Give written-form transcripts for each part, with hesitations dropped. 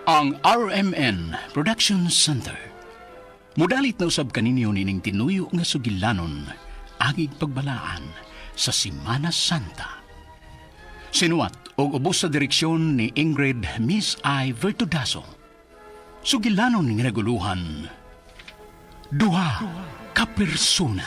Ang RMN Production Center. Mudalit na usab kaninyo nining tinuyo nga sugilanon agig pagbalaan sa Semana Santa. Sinuwat og ubos sa direksyon ni Ingrid Miss I. Vertudaso. Sugilanon nga naguluhan, duha ka persona.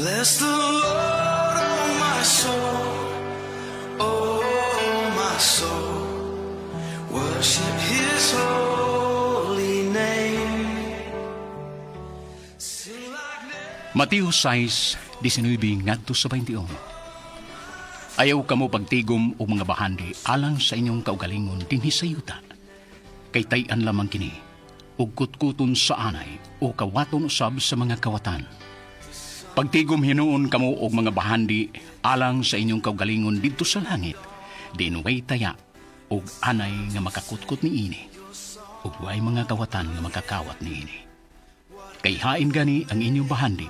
Bless the Lord, oh my soul, oh my soul, worship His holy name. Sing like Mateo 6:19 ngadto sa 21. Ayaw kamo pagtigom o mga bahandi alang sa inyong kaugalingon dinhi sa yuta. Kay tay-an lamang kini ug kutkuton sa anay o kawaton usab sa mga kawatan. Pagtigom hinuon kamo og mga bahandi alang sa inyong kaugalingon didto sa langit, dinuway taya og anay nga makakutkot niini ug way mga kawatan nga makakawat niini. Kay hain gani ang inyong bahandi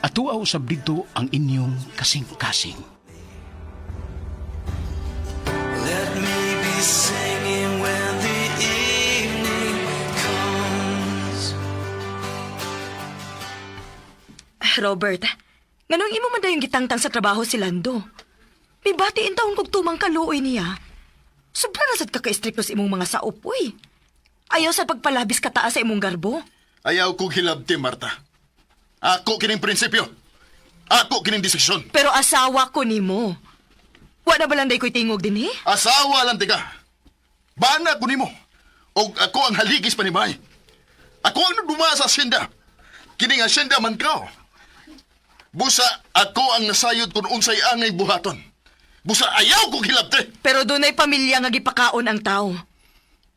at tuaw usab didto ang inyong kasing-kasing. Let me be singing when the evening comes. Robert, nganong imo man dayong gitangtang sa trabaho si Lando? May batiin taon kog tumang kaluoy niya. Sobra na sad ka ka-stricto sa imong mga saop, uy. Ayaw sa pagpalabis kataas sa imong garbo. Ayaw kong hilabti, Marta. Ako kining prinsipyo. Ako kining desisyon. Pero asawa ko nimo. Wa na ba lang day ko'y tingog din, eh? Asawa lang tika. Bana ko nimo. O ako ang haligis pa ni May. Ako ang nagduma sa asyenda. Kining asyenda man ka. Busa ako ang nasayod kung unsay angay buhaton. Busa ayaw kong hilabti. Pero dunay pamilya nga gipakaon ang tao.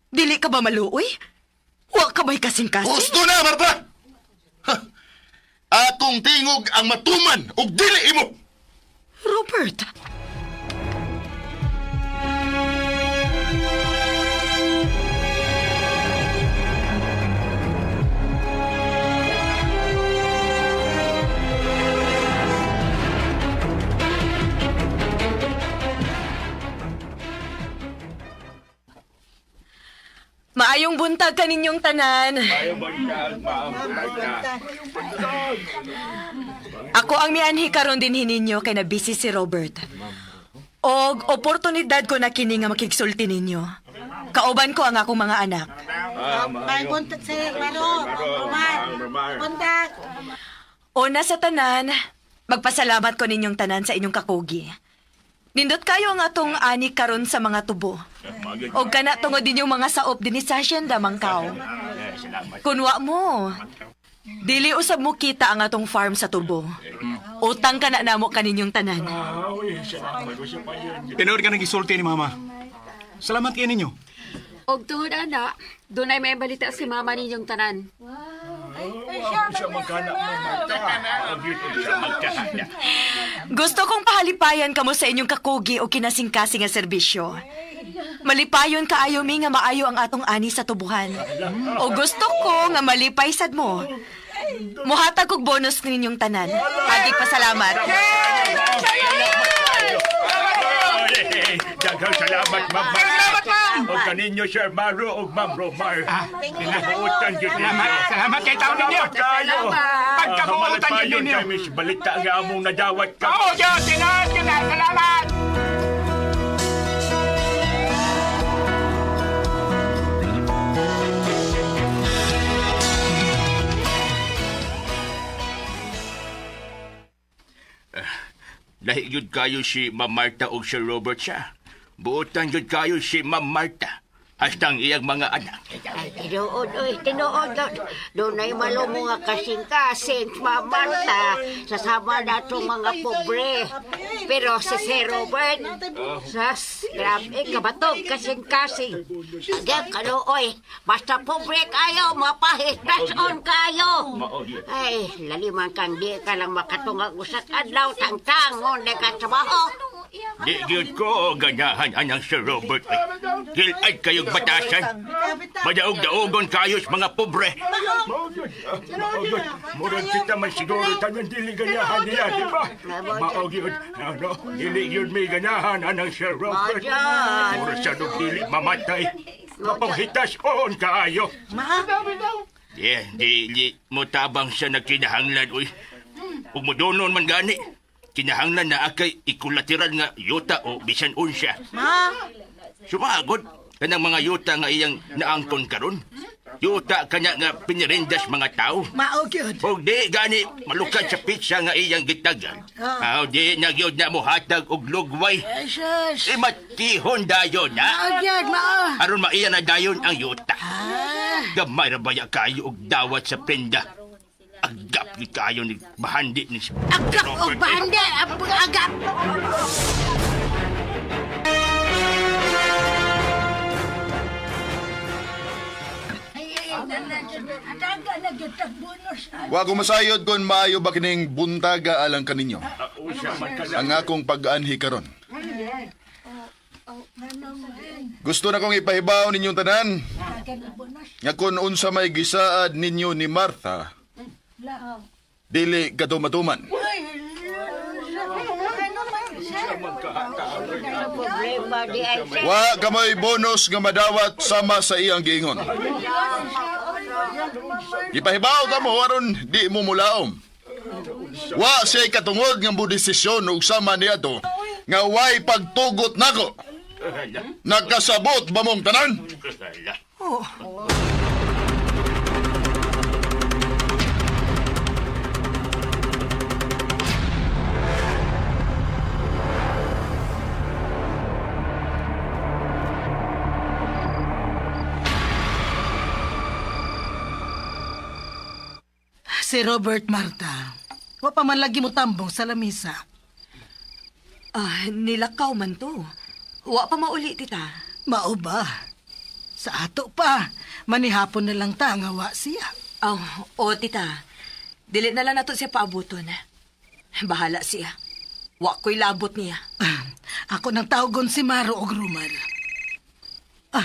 Dili ka ba maluoy? Wa ka ba'y kasing-kasing? Gusto na, Marta! Ha! Akong tingog ang matuman ug dili imo. Robert! Maayong buntag kaninyong tanan. Ako ang mianhi karon din hininyo kay na busy si Robert. Og oportunidad ko na kini nga makigsulti ninyo. Kauban ko ang akong mga anak. May buntag si Maro. Buntag. Una sa tanan, magpasalamat ko ninyong tanan sa inyong kakugi. Nindot kayo ang atong ani karon sa mga tubo. Og kana tungod din yung mga saop din sa hacienda mangkaw. Kunwa mo, dili usab mo kita ang atong farm sa tubo. Utang ka na namo kaninyong tanan. Tinuod ka nag-isulti ni Mama. Salamat kayo ninyo. Og tungod ana, dunay may balita si mama ninyong tanan. Gusto kong pahalipayan kamo sa inyong kakugi o kinasing-kasing nga serbisyo. Malipayon kaayo mi nga maayo ang atong ani sa tubuhan. O gusto ko nga malipay sad mo. Muhatag kog bonus ninyong tanan. Agig pasalamat. Daghang salamat, Ma'am Marta. O kaninyo, Sir Maro o Ma'am Romar. Pinabuutan yun ninyo. Salamat kay tao ninyo. Salamat kayo. Pagkabuutan yun Hamalat ninyo. kami sa balita nga among nadawat ka. Oo, Diyos, tinaas ka na. Salamat. Lahi yun kayo si Ma'am Marta o Sir Robert siya. Buutan yun kayo si Ma'am Marta. Hasta ang iyang mga anak. Ay, tinuod. Doon ay malo mga kasing-kasing, Marta. Sasama na itong mga pobre. Pero si Sir Robert, grabe, kabatog, kasing-kasing. Agad kaluoy, basta pobre kayo, mapahit, on kayo. Ay, laliman kang di ka lang makatungag usak adlaw, tang-tang, onde ka trabaho. Di yun ko ganahan anang Sir Robert. Kilay kayong batasan. Madaog-daogon kayo sa mga pobre. Murag kita man siguro tanan dili ganyahan niya, di ba? Maog yun. Ano? Dili yun may ganyahan anang Sir Robert. Majan. Murag sa dili mamatay. Mapanghitas on kaayo. Di mo tabang siya nagkinahanglan, uy. Umudonon man gani. Kinahanglan na akay ikulatiran nga yuta o bisan unsya. Sumagod kanang mga yuta nga iyang naangkon karon. Yuta kanya nga pinirindas mga tao. Mao gyud. O di gani malukad sa pizza nga iyang gitagan. O di nagyod na mo hatag og lugway. Jesus. Matihon dayon Mao na. gyud, mao. Aron maiya na dayon ang yuta. Ah, Gamay ra baya kayo og dawat sa prenda. Agap ni kayo ni bahandi ni agap o bande, agap. Wa ko masayod kon maayo ba kining buntaga alang kaninyo. Ang akong pag-anhi karon. Gusto na kong ipahibaw ninyong tanan nga kung unsa may gisaad ninyo ni Martha, dili katumatuman. Problema di ay sir. Wa kamoy bonus nga madawat sama sa iyang giingon. Ipahibaw ka mo aron di mo mulaom. Wa siya'y katungod nga budesisyon ug sama niya to nga way pagtugot nako. Nagkasabot ba mong tanan? Si Robert Marta. Wa pa man lagi mo tambong sa lamisa. Nilakaw man to. Wa pa mauli, tita. Mao ba? Sa ato pa, manihapon na lang ta nga wa siya. Tita. Dili na lang nato siya paabuton. Bahala siya. Wa ko'y labot niya. Ako nang tawgon si Maro og Rumar.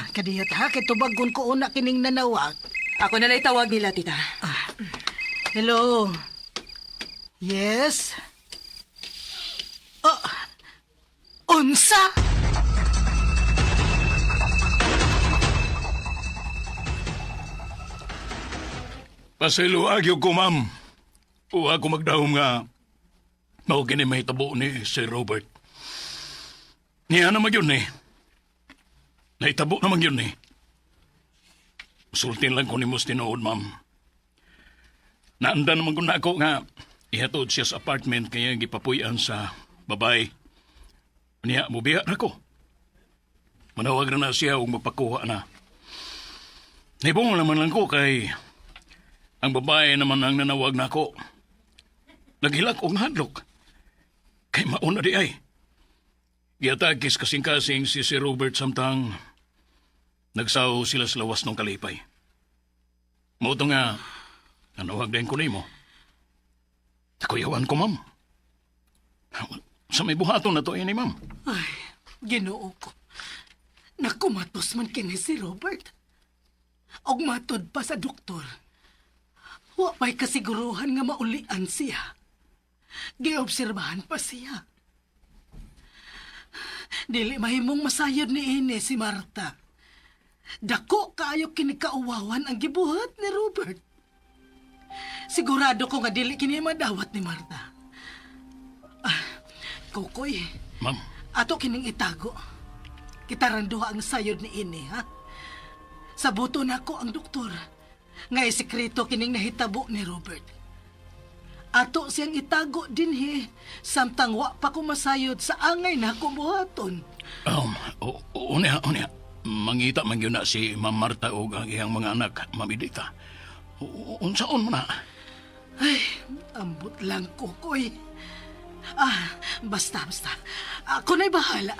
Kadiyot ha, kay tubagon ko una kining nanawag. Ako na lang tawag nila, tita. Hello? Yes? Unsa? Pasiluag yung ko, ma'am. O ako magdahom nga mao kini mahitabo ni Sir Robert. Niya naman yun eh. Nahitabo naman yun eh. Sultin lang ko ni Mus tinuod, ma'am. Naanda naman ko na ako nga ihatod siya sa apartment kaya gipapuyan sa babae. Niya, mubiya na ko. Manawag na siya o magpakuha na. Naibong naman lang ko kay ang babae naman ang nanawag na ako. Naghilak og hadlok. Kay mauna di ay. Giatagis kasing-kasing si Robert samtang nagsaw sila sa lawas ng kalipay. Mauto nga, nanawag din ko na mo. Takuyawan ko, ma'am. Sa may buhaton na to ini, ma'am. Ay, Ginoo ko. Nakumatos man kini si Robert. Og matod pa sa doktor. Wa may kasiguruhan nga maulian siya. Giobserbahan pa siya. Dili mahimong masayod ni Ine si Marta. Dako kayo kinikauwawan ang gibuhat ni Robert. Sigurado ko nga dili kini madawat ni Marta. Kokoy, Ma'am, ato kining itago. Kitaranduha ang sayod ni Ine, ha? Sabuto na ko ang doktor. Nga sekreto kining nahitabo ni Robert. Ato siyang itago din he, samtang wa pa ko masayod sa angay na kumuhaton. unya. Mangita man yun na si Ma'am Marta o ang iyang mga anak, Ma'am Edita. Unsaon mo na? Ay, ambot lang, Kokoy. Basta. Ako na'y bahala.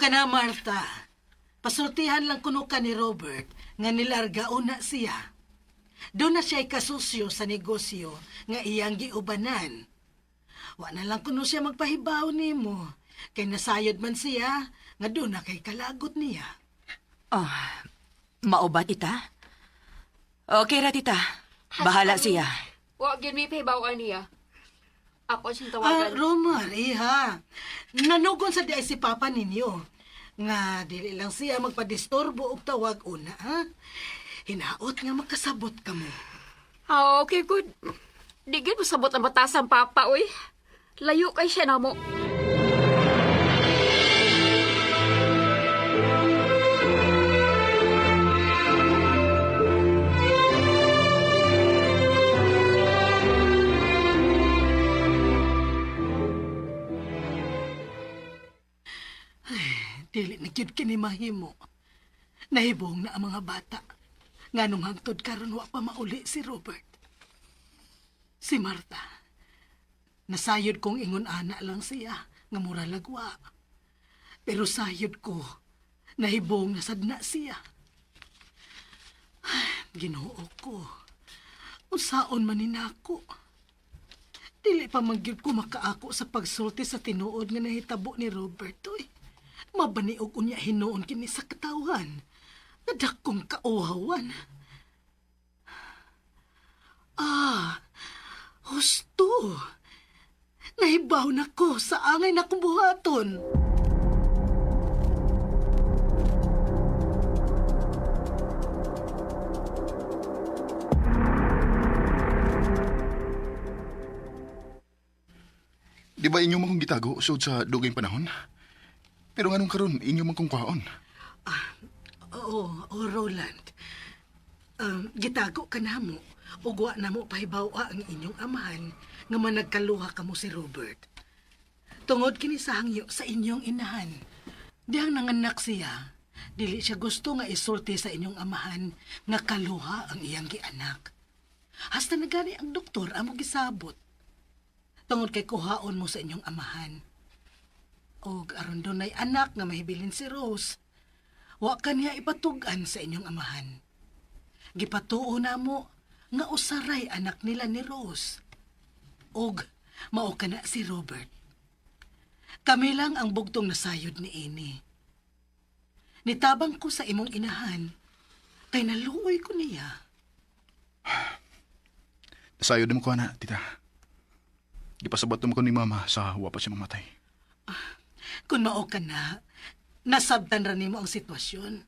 Kana Marta, pasultihan lang kuno ka ni Robert nga nilarga una siya. Doon na siya'y kasusyo sa negosyo nga iyang giubanan. Wa na lang kuno siya magpahibaw nimo, kay nasayod man siya nga doon na kay kalagot niya. Mao ba, tita? Okay ra, tita. Bahala siya. Wa gyud mi pahibawan niya. Ako siyang Ah, tawagan. Romar, iha. Nanugon sa di si Papa ninyo. Nga, dili lang siya magpadistorbo og tawag una, ha? Hinaot nga makasabot ka mo. Okay, good. Di gyud masabot ang batasang papa, uy. Layo kay siya namo. Dili na gyud kini mahimo. Nahibong na ang mga bata. Nganong hangtod karon wa pa mauli si Robert. Si Marta. Nasayod kong ingon ana lang siya nga mura lagwa. Pero sayod ko, nahibong na sadna siya. Ginoo ko. Unsaon man ninako. Dili pa magyud ko makaako sa pagsulti sa tinuod nga nahitabo ni Robert. Oy. Mabaniog unya hinuon kini sa katawan. Nadakong kauhawan. Husto. Nahibaw na ko sa angay na kubuhaton. Di ba inyo makong gitago sud sa dugay panahon? Pero nganong karon inyo man kong kwaon? Oo, Roland. Gitago ka na mo. Ugwa na mo pahibaw ang inyong amahan nga managkaluha ka mo si Robert. Tungod kini sa hangyo sa inyong inahan. Diyang nanganak siya, dili siya gusto nga isulti sa inyong amahan nga kaluha ang iyang gianak. Hasta nagani ang doktor amo gisabot. Tungod kay kuhaon mo sa inyong amahan. Og aron dunay anak nga mahibilin si Rose, wa kaniya ipatugan sa inyong amahan. Gipatuo na mo nga usaray anak nila ni Rose. Og mao kana si Robert. Kami lang ang bugtong nasayod ni Ini. Nitabang ko sa imong inahan, kay naluoy ko niya. Nasayod mo ko na, tita. Gipasabot mo ko ni mama sa wa pa siya mamatay. Kung mao ka na, nasabtan ra nimo ang sitwasyon.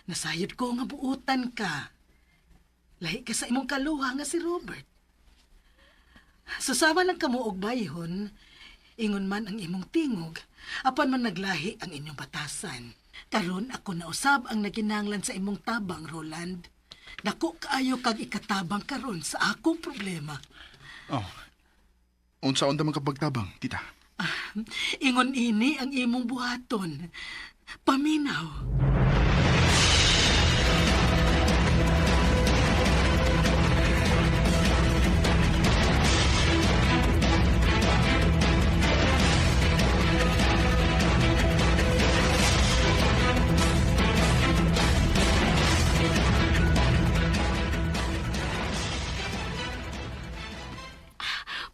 Nasayod ko nga buutan ka. Lahi ka sa imong kaluha nga si Robert. Susama lang kamo og bayhon, ingon man ang imong tingog, apan man naglahi ang inyong batasan. Karon ako na usab ang naginanglan sa imong tabang, Roland. Dako kaayo kag ikatabang karon sa akong problema. Oh. Unsaon ta man kapagtabang, tita? Ingon ini ang imong buhaton. Paminaw.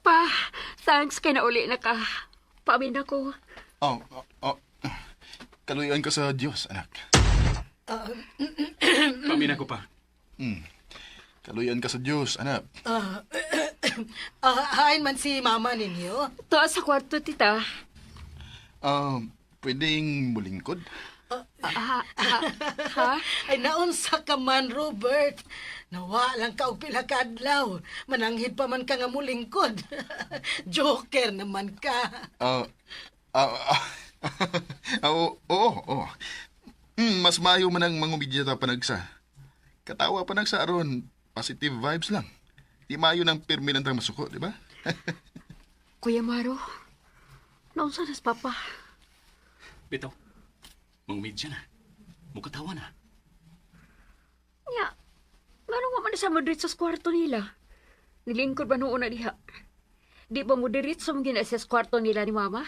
Pa, thanks kay nauli na ka. Pamin ako. Kaluyan ka sa Diyos, anak. Pamin ako pa. Kaluyan ka sa Diyos, anak. Hain man si mama ninyo. Tuwa sa kwarto, tita. Pwedeng mulingkod? Ha? Ay naunsa ka man, Robert. Nawa lang ka og pila ka adlaw. Mananghid pa man ka nga mulingkod. Joker naman ka. Oo. Mas mayo man ang mangumidya ta panagsa. Katawa panagsa aron, positive vibes lang. Di mayo ng permanentang masuko, di ba? Kuya Maro, naunsa nas papa? Bitaw, mangumidya na. Mukatawa na. Nya, ngano man sa Madrid sa kwarto nila? Nilingkod ba noon na diha? Di ba mo dirit sa mga sa kwarto nila ni mama?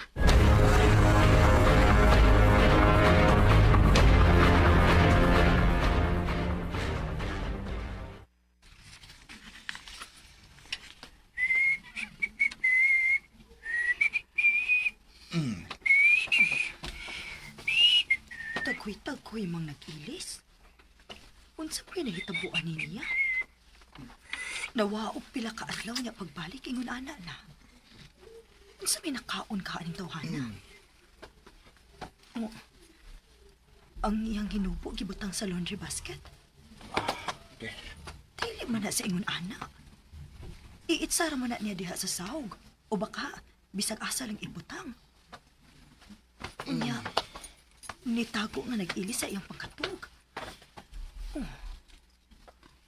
Ako'y tagoy mang nag-ilis. Unsa pa nahitabuan niya? Nawaog pila ka adlaw niya pagbalik ingon ana na. Unsa may nakaon ka aning tawhana? Oh, ang iyang ginubo gibutang sa laundry basket. Okay. Dili man na sa ingon ana. Iitsara man na niya diha sa sahog. O baka, bisag asa lang ibutang. Niya, nitago nga nag-ilis sa iyang pagkatug. Oh,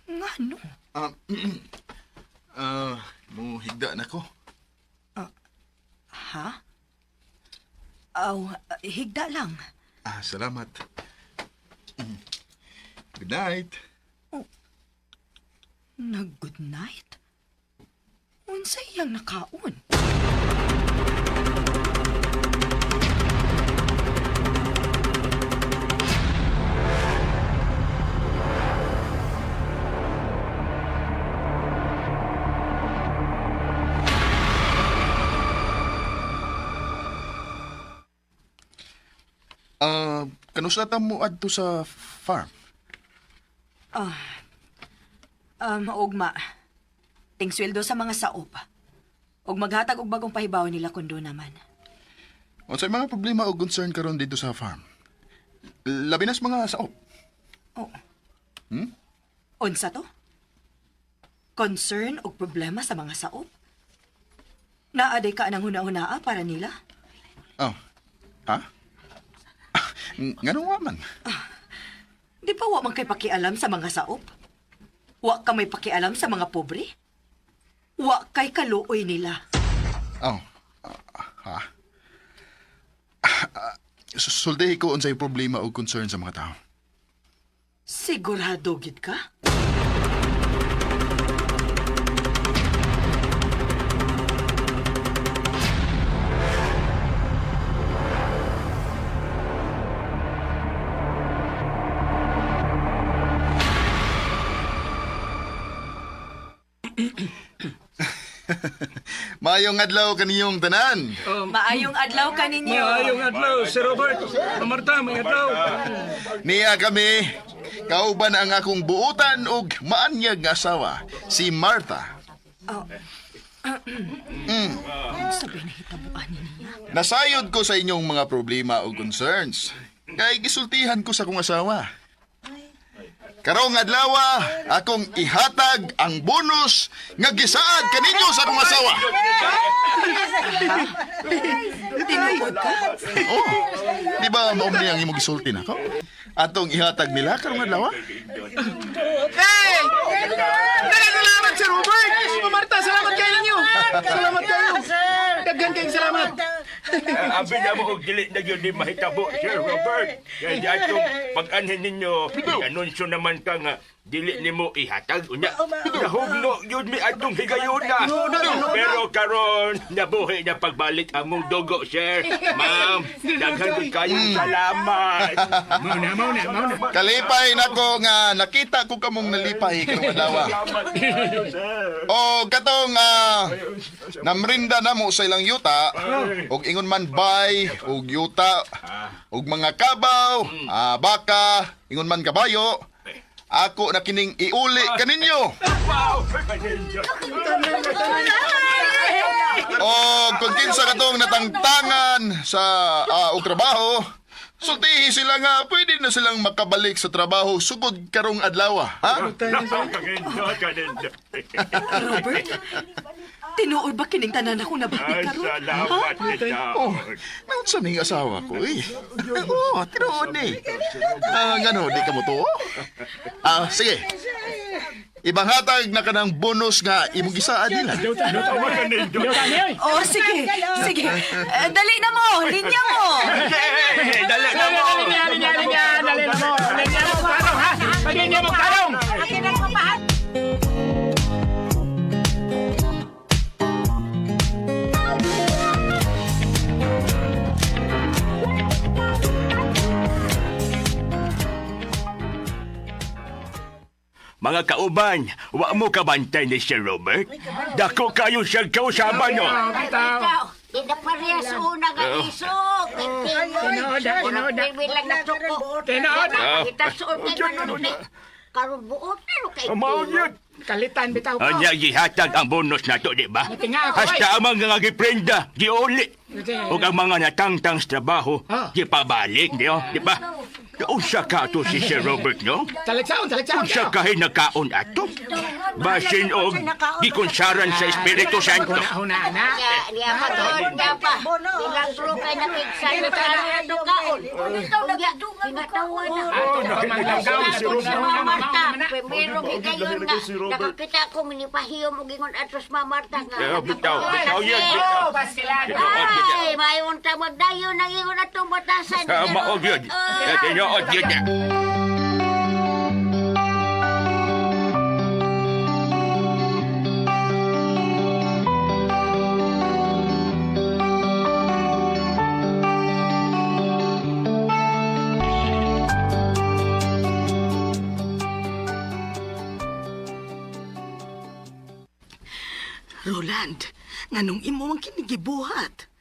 nga no? Muhigda na ko. Ha? Aw, higda lang. Salamat. Good night. Nag-good night? Unsa iyang nakaon? Kanusa ta mo adto sa farm? Ugma. Tingsweldo sa mga saop. Og maghatag og bagong pahibaw nila kundo naman. Unsay mga problema o concern karon dito sa farm? Labi na sa mga saop. Oh. Unsa to? Concern og problema sa mga saop? Naaday ka ng huna-hunaa para nila? Oh. Ha? Nganong wa man? Di ba wa man kay pakialam sa mga saop? Wa ka may pakialam sa mga pobre? Wa kay kaluoy nila. Oh. Ha? Sultihi ko unsay problema o concern sa mga tao. Sigurado gid ka? Maayong adlaw kaniyong tanan. Maayong adlaw ka ninyo. Maayong adlaw, si Robert. Marta, may adlaw. Niya kami, kauban ang akong buutan ug maanyag nga asawa, si Martha. Sabi na hitabuan niya. Nasayod ko sa inyong mga problema o concerns. Kay gisultihan ko sa akong asawa. Karong adlaw, akong ihatag ang bonus nga gisaad kaninyo sa akong asawa. Tinuod ka? Oh, di ba maum niyang imong gisulti nako? Atong ihatag nila karong adlaw. Hey! Salamat, Sir Robert! Marta, salamat kayo ninyo! Salamat kayo! Daghan kayong salamat! Abi na mo og dili na gyud di mahitabo, Sir Robert. Kaya di atong pag-anhin ninyo, i-anunsyo naman ka nga dili nimo ihatag unya. Nahugno gyud mi atong higayuna. Pero karon nabuhi na pagbalik among dugo, Sir. Ma'am, daghan gyud kayong salamat. Mauna. Kalipay nako nga nakita ko kamong nalipay karong adlaw. O katong namrinda na mo sa ilang yuta, og ingon man bay, og yuta, og mga kabaw, baka, ingon man kabayo, ako na kining iuli kaninyo. O kung kinsa katong natangtangan sa og trabaho, sultihi sila nga pwede na silang makabalik sa trabaho sugod karong adlaw, ha? Robert, tinuod ba kining tanan ako nabalik karon? Salamat kita. Oh, naon sa ning asawa ko eh. Oh, tinuod ni. Ngano, di ka mo to? Sige. Ibang hatag na kanang bonus nga imong gisaad nila. Oh, sige. Sige. Dali na mo. Linya mo. Dali na mo. Mga kauban, wa mo kabantay ni Sir Robert? Dako kayo siyang kausaban, no? Di na parehas una nga isok. Tinood, tinood. Bilang na suko. Tinood. Kita suot kay manong ni. Karon buot pero kay Amaw yun. Kalitan bitaw ko. Anya gihatag ang bonus nato, di ba? Tinga ako, Hasta ang mga giprenda, giuli. O ang mga natangtang sa trabaho, gipabalik, di ba? Unsa ka to si Sir Robert, no? Taligsaon. Unsa kahay nagkaon ato? Basin og gikonsaran sa Espiritu Santo. Una, anak. Niya pa doon, niya pa. Bilangro kay nakiksan na karon ang kaon. Unya, tinatawa na. Marta, primero gigayon nga. Nakakita ko minipahiyom og ingon atros Marta nga. Bitaw yan, Oh, bitaw. basilado. Ay, mayon ta magdayon nang ingon atong batasan. Maog yun. Tinood yun na. Roland, nganong imo ang kinigibuhat?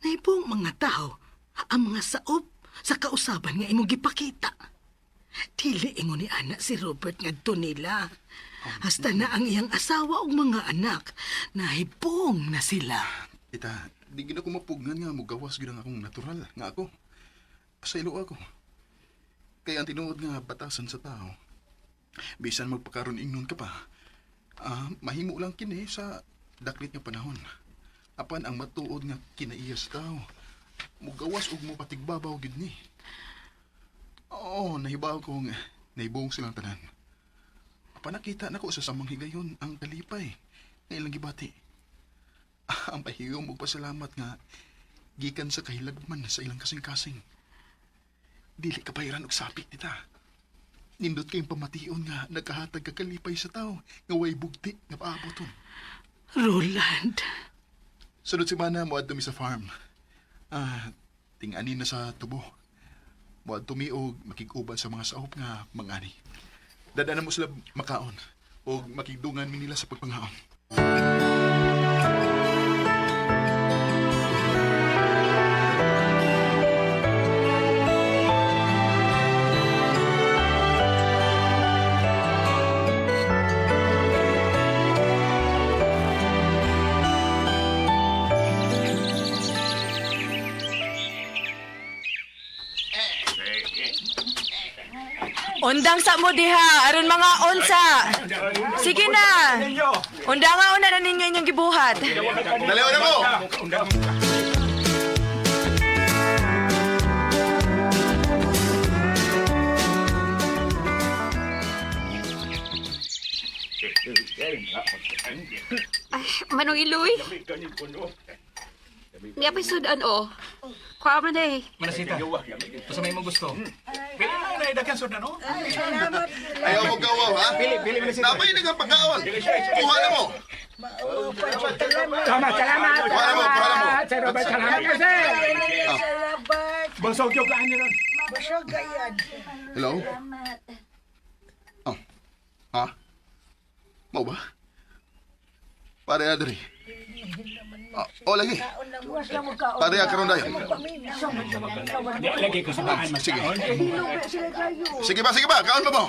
Naibong mga tao, ang mga saop sa kausaban nga imong gipakita. Dili ingon ni anak si Robert ngadto nila. Hasta na ang iyang asawa ug mga anak, nahibong na sila. Ita, di gina ko mapugngan nga mugawas gina akong natural nga ako. Pasaylo ako. Kaya ang tinuod nga batasan sa tao. Bisan magpakaroon ingnon ka pa. Mahimo lang kini sa daklit nga panahon. Apan ang matuod nga kinaiyas tao. Mugawas ug mo patigbabaw gid ni. Oo, nahibaw kong naibong silang tanan. Apan nakita nako sa samang higayon ang kalipay nga ilang gibati. Ang pahiyom ug pasalamat nga gikan sa kahilagman sa ilang kasing-kasing. Dili ka pairan og sapit dita. Nindot kayong pamation nga nagkahatag ka kalipay sa tao nga way bugti nga paaboton. Roland, Sunod si Mana mo adto mi sa farm. Ting-ani na sa tubo. Mo adto mi og makig-uban sa mga saop nga mangani. Dadaanan mo sila makaon og makigdungan mi nila sa pagpangaon. Undang sa mo diha, aron mga onsa. Sige na. Undangan una na ninyo inyong gibuhat. Daliw na mo! Ay, Manong Iloy. Di apay sudan, oh. Kuha man eh. Manasita, basta may mo gusto. Pili lang na idakan soda, no? Ayaw mo gawaw, ha? Pili, Manasita. Napay na nga pagkaon. Kuha na mo! Salamat. Kuha na mo, kuha na mo. Sir Robert, salamat kasi. Bangsaw kyo kaan ni ron. Hello? Oh. Ha? Mau ba? Pare Adri. Lagi. Pare karon dayon. Lagi ko sa bahan, Sige. Sige ba? Kaon ba mo?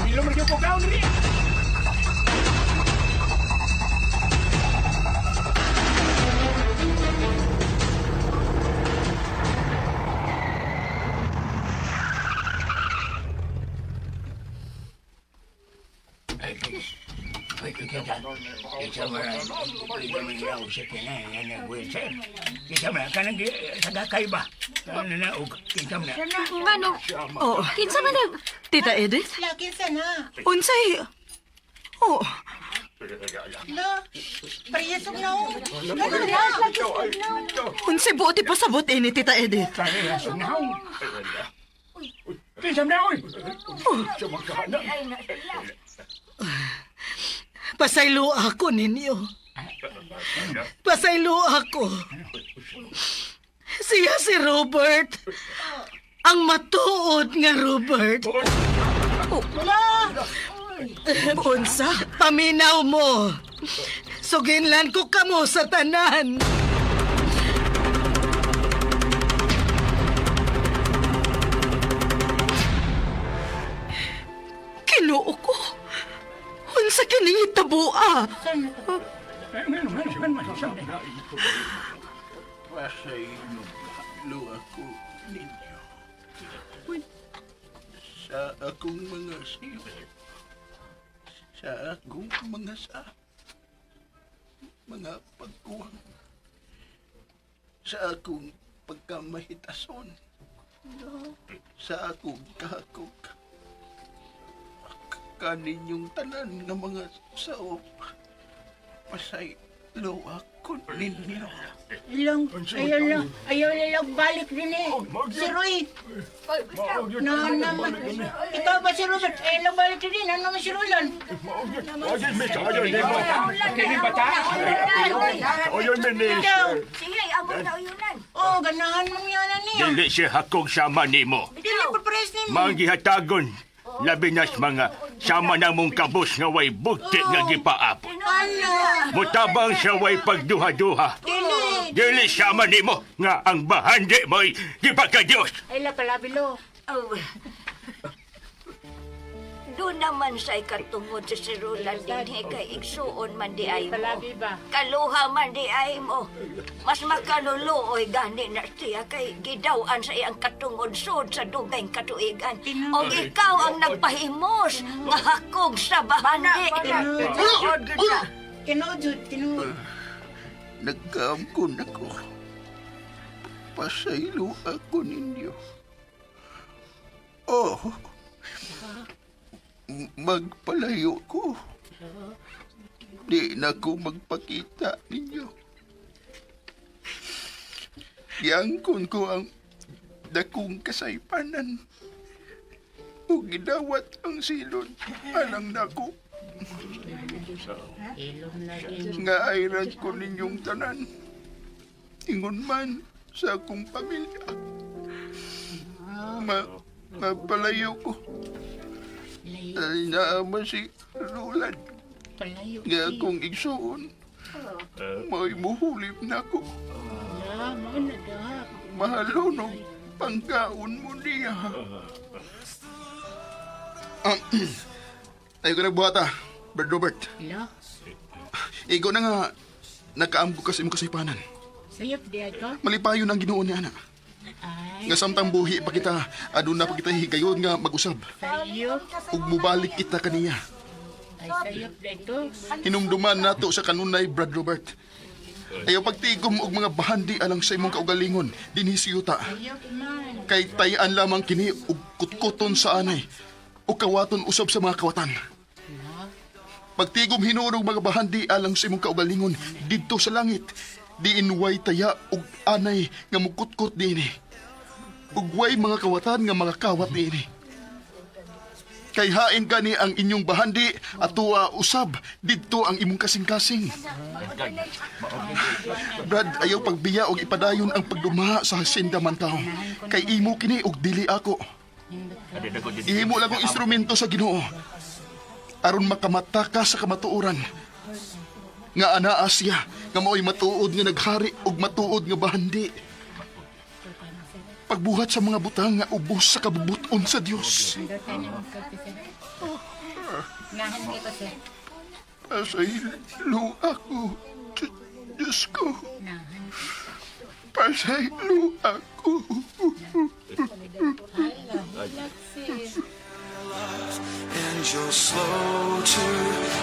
Ilong mo ko kaon rin. Manong, kinsa man ang... Tita Edith? lagi sana. Unsay? Oh, Parehasog na ako. unsay buoti pa sabot ini, Tita Edith. Kinsam na, oy! Pasaylo ako ninyo. Pasaylo ako. Siya si Robert. Ang matuod nga Robert. Unsa? Paminaw mo. Suginlan ko kamo sa tanan. Kinuo ko. Unsa kini tabua? Pasay lo ako ninyo. Sa akong mga siyo. Sa akong mga pagkuwang. Sa akong pagkamahitason. Sa akong kahakog. Kaninyong tanan nga mga saop. Pasay lo ako ninyo. Ayaw nilang balik din eh. Si Roy. Naman. Ikaw ba si Robert? Ayaw nilang balik din. Ano naman si Roland? Sige, amo na uyunan. Oh, ganahan mong yanan niya. Dili siya hakong sama nimo. Dili pa press ni mo. Manggihatagon. Labi nas mga sama na mong kabus nga way bukti nga gipaap. Ano? Mutabang siya way pagduha-duha. Dili. Dili sama nimo nga ang bahandi mo'y gipagkadyos. Ay, lapalabilo. Oh. Doon naman sa ikatungod sa si Roland din kay igsuon man di ay mo. Palabi ba? Kaluha man di ay mo. Mas makaluluoy gani na siya kay gidawaan sa iyang katungod sud sa dugay katuigan. O ikaw ang nagpahimos nga hakog sa bahandi. Tinuod. Nagkaamkon ako. Pasaylo ako ninyo. Oh, magpalayo ko. Di na ko magpakita ninyo. Giangkon ko ang dakong kasaypanan. O gidawat ang silod alang nako. Nga ayran ko ninyong tanan. Ingon man sa akong pamilya. Mapalayo ko. Dahil naama si Roland. Nga akong igsuon. May muhulip na ako. Mahalunong pangkaon mo niya. Tayo ko nagbuhata, Brad Robert. Igo na nga, nakaamgo kasi mo kasaypanan. Sayop di ako. Malipayon ang Ginoo ni Ana. Nga samtang buhi pa kita, aduna pa kita higayon nga mag-usab. Sayop. Ug mubalik kita kaniya. Ay, sayop di ito. Hinumduman nato sa kanunay, Brad Robert. Ayaw pagtigom og mga bahandi alang sa imong kaugalingon, dinhi si Yuta. Sayop man. Kay tayan lamang kini og kutkuton sa anay, o kawaton usab sa mga kawatan. Pagtigom hinurog mga bahandi alang sa imong kaugalingon, didto sa langit, diin way taya og anay nga mukutkot dinhi. Ug way mga kawatan nga mga kawat dinhi. Kay hain gani ang inyong bahandi at usab didto ang imong kasing-kasing. Brad, ayaw pagbiya og ipadayon ang pagdumaha sa hacienda man tao. Kay imo kini og dili ako. Ihimo lang ang instrumento sa Ginoo aron makamata ka sa kamatuoran. Nga anaa siya nga mao'y matuod nga naghari og matuod nga bahandi. Pagbuhat sa mga butang nga ubos sa kabubuton sa Dios. Pasaylo ako, Diyos ko. Pasaylo ako. And you're slow to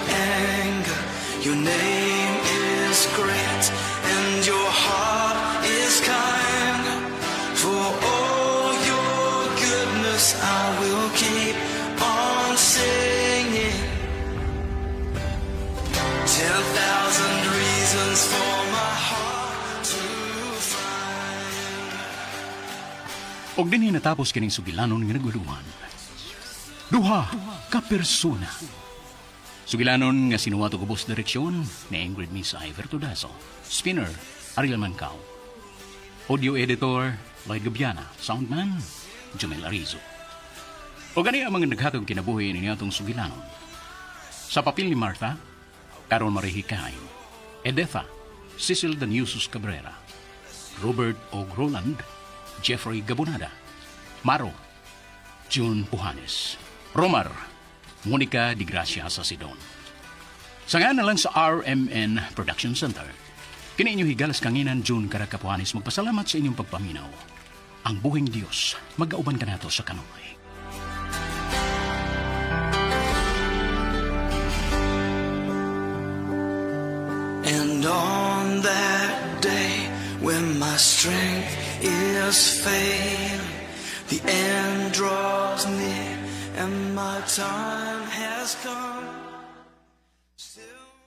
anger. Your name is great, and your heart is kind. For all your goodness, I will keep on singing. 10,000 reasons for my heart to find. Og dinhi natapos kining sugilanon nga naguluhan. Duha ka persona. Sugilanon nga sinuwato ubos direksyon ni Ingrid Miss Iver Tudaso. Spinner, Ariel Mancao. Audio editor, Lloyd Gabiana. Soundman, Jumel Arizo. O gani ang mga naghatong kinabuhi ninyo atong sugilanon. Sa papel ni Martha, Caron Marie Hikain, Edetha, Cecil Daniusus Cabrera, Robert O. Roland, Jeffrey Gabonada, Maro, June Pujanes, Romar, Monica Di Gracia sa Sidon. Sa nga na lang sa RMN Production Center, kini inyo higalas kanginan June Karakapuanis magpasalamat sa inyong pagpaminaw. Ang buhing Diyos, mag-auban ka nato sa kanoy. And on that day when my strength is failing, the end draws near and my time has come.